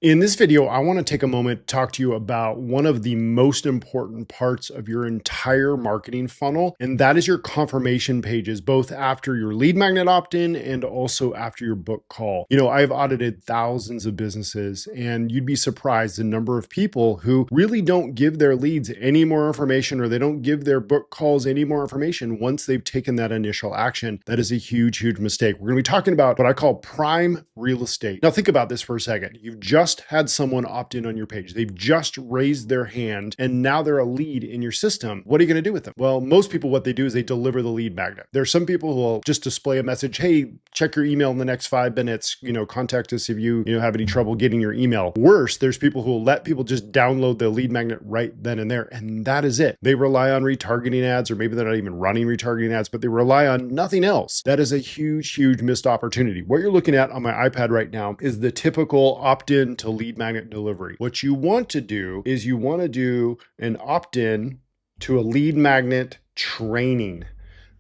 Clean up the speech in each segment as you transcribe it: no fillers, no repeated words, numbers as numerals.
In this video, I want to take a moment to talk to you about one of the most important parts of your entire marketing funnel, and that is your confirmation pages, both after your lead magnet opt-in and also after your book call. I've audited thousands of businesses, and you'd be surprised the number of people who really don't give their leads any more information, or they don't give their book calls any more information once they've taken that initial action. That is a huge, huge mistake. We're going to be talking about what I call prime real estate. Now, think about this for a second. You've just had someone opt in on your page. They've just raised their hand and now they're a lead in your system. What are you going to do with them? Well, most people, what they do is they deliver the lead magnet. There are some people who will just display a message. Hey, check your email in the next 5 minutes. Contact us if you have any trouble getting your email. Worse, there's people who will let people just download the lead magnet right then and there. And that is it. They rely on retargeting ads, or maybe they're not even running retargeting ads, but they rely on nothing else. That is a huge, huge missed opportunity. What you're looking at on my iPad right now is the typical opt-in to lead magnet delivery. What you want to do is you want to do an opt-in to a lead magnet training.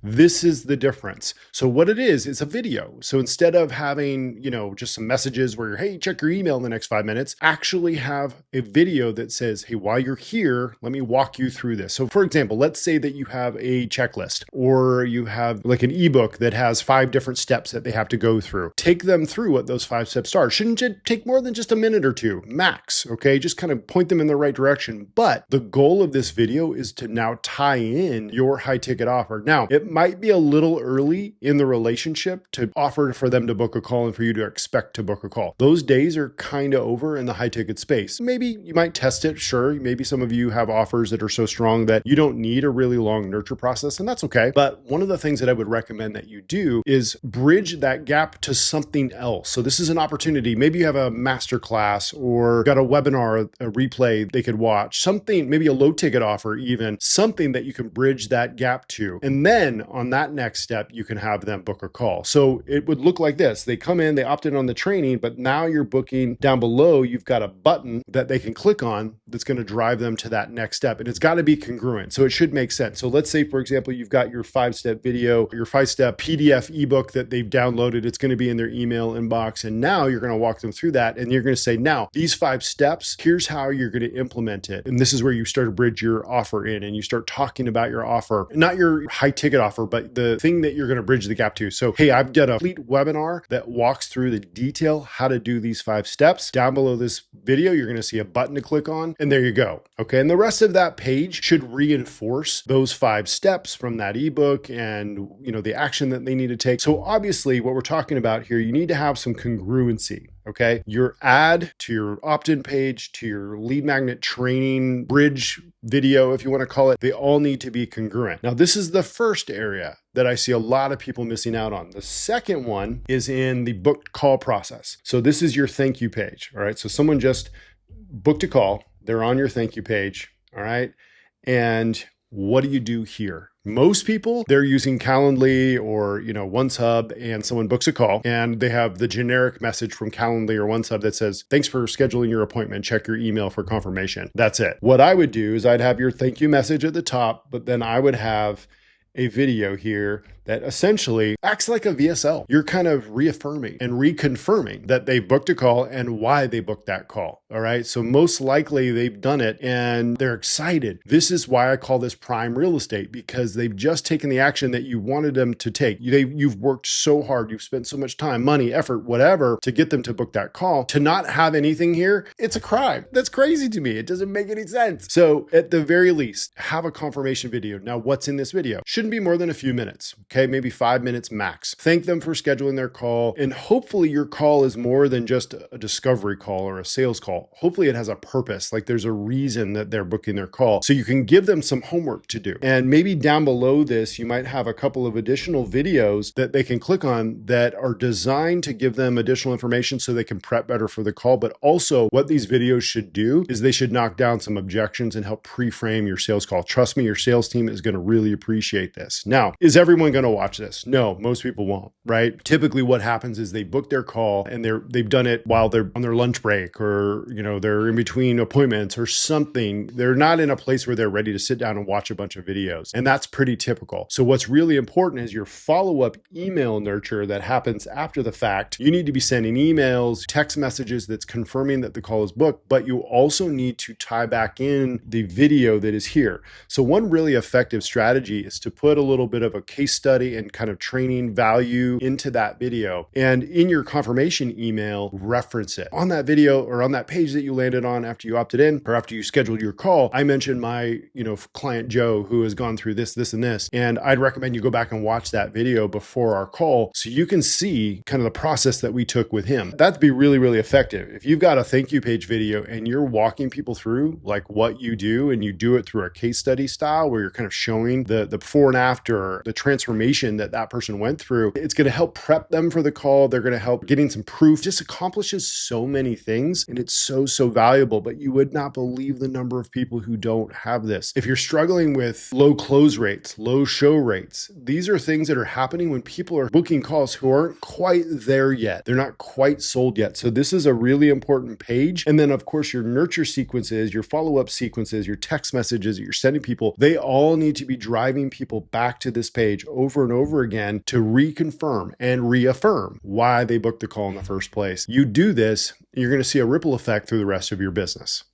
This is the difference. So what it is, it's a video. So instead of having, just some messages where you're, hey, check your email in the next 5 minutes, actually have a video that says, hey, while you're here, let me walk you through this. So for example, let's say that you have a checklist, or you have like an ebook that has 5 different steps that they have to go through. Take them through what those 5 steps are. Shouldn't it take more than just a minute or two, max, okay? Just kind of point them in the right direction. But the goal of this video is to now tie in your high ticket offer. Now, it might be a little early in the relationship to offer for them to book a call and for you to expect to book a call. Those days are kind of over in the high ticket space. Maybe you might test it, sure. Maybe some of you have offers that are so strong that you don't need a really long nurture process, and that's okay. But one of the things that I would recommend that you do is bridge that gap to something else. So this is an opportunity. Maybe you have a masterclass or got a webinar, a replay they could watch, something, maybe a low ticket offer even, something that you can bridge that gap to. And then on that next step, you can have them book a call. So it would look like this. They come in, they opt in on the training, but now you're booking down below. You've got a button that they can click on that's going to drive them to that next step. And it's got to be congruent. So it should make sense. So let's say, for example, you've got your 5-step video, your 5-step PDF ebook that they've downloaded. It's going to be in their email inbox. And now you're going to walk them through that. And you're going to say, now these 5 steps, here's how you're going to implement it. And this is where you start to bridge your offer in, and you start talking about your offer, not your high ticket offer, but the thing that you're going to bridge the gap to. So, hey, I've got a complete webinar that walks through the detail how to do these 5 steps. Down below this video, you're going to see a button to click on, and there you go. Okay. And the rest of that page should reinforce those 5 steps from that ebook and, the action that they need to take. So obviously what we're talking about here, you need to have some congruency. Okay. Your ad to your opt-in page, to your lead magnet training bridge video, if you want to call it, they all need to be congruent. Now, this is the first area that I see a lot of people missing out on. The second one is in the booked call process. So this is your thank you page. All right. So someone just booked a call. They're on your thank you page. All right. And what do you do here? Most people, they're using Calendly or, OneSub, and someone books a call and they have the generic message from Calendly or OneSub that says, thanks for scheduling your appointment. Check your email for confirmation. That's it. What I would do is I'd have your thank you message at the top, but then I would have a video here that essentially acts like a VSL. You're kind of reaffirming and reconfirming that they booked a call and why they booked that call. All right. So most likely they've done it and they're excited. This is why I call this prime real estate, because they've just taken the action that you wanted them to take. You've worked so hard. You've spent so much time, money, effort, whatever, to get them to book that call. To not have anything here, it's a crime. That's crazy to me. It doesn't make any sense. So at the very least, have a confirmation video. Now, what's in this video? Shouldn't be more than a few minutes. Okay. Maybe 5 minutes max. Thank them for scheduling their call. And hopefully your call is more than just a discovery call or a sales call. Hopefully it has a purpose. Like there's a reason that they're booking their call. So you can give them some homework to do. And maybe down below this, you might have a couple of additional videos that they can click on that are designed to give them additional information so they can prep better for the call. But also what these videos should do is they should knock down some objections and help pre-frame your sales call. Trust me, your sales team is going to really appreciate this. Now, is everyone going going to watch this. No, most people won't, right? Typically what happens is they book their call and they've done it while they're on their lunch break, or, they're in between appointments or something. They're not in a place where they're ready to sit down and watch a bunch of videos. And that's pretty typical. So what's really important is your follow-up email nurture that happens after the fact. You need to be sending emails, text messages that's confirming that the call is booked, but you also need to tie back in the video that is here. So one really effective strategy is to put a little bit of a case study and kind of training value into that video. And in your confirmation email, reference it. On that video or on that page that you landed on after you opted in or after you scheduled your call, I mentioned my, client Joe, who has gone through this, and this. And I'd recommend you go back and watch that video before our call so you can see kind of the process that we took with him. That'd be really, really effective. If you've got a thank you page video and you're walking people through like what you do, and you do it through a case study style where you're kind of showing the before and after, the transformation that person went through, it's going to help prep them for the call. They're going to help getting some proof. Just accomplishes so many things, and it's so valuable, but you would not believe the number of people who don't have this. If you're struggling with low close rates, low show rates, these are things that are happening when people are booking calls who aren't quite there yet. They're not quite sold yet. So this is a really important page. And then of course your nurture sequences, your follow-up sequences, your text messages that you're sending people, they all need to be driving people back to this page over and over again to reconfirm and reaffirm why they booked the call in the first place. You do this, you're going to see a ripple effect through the rest of your business.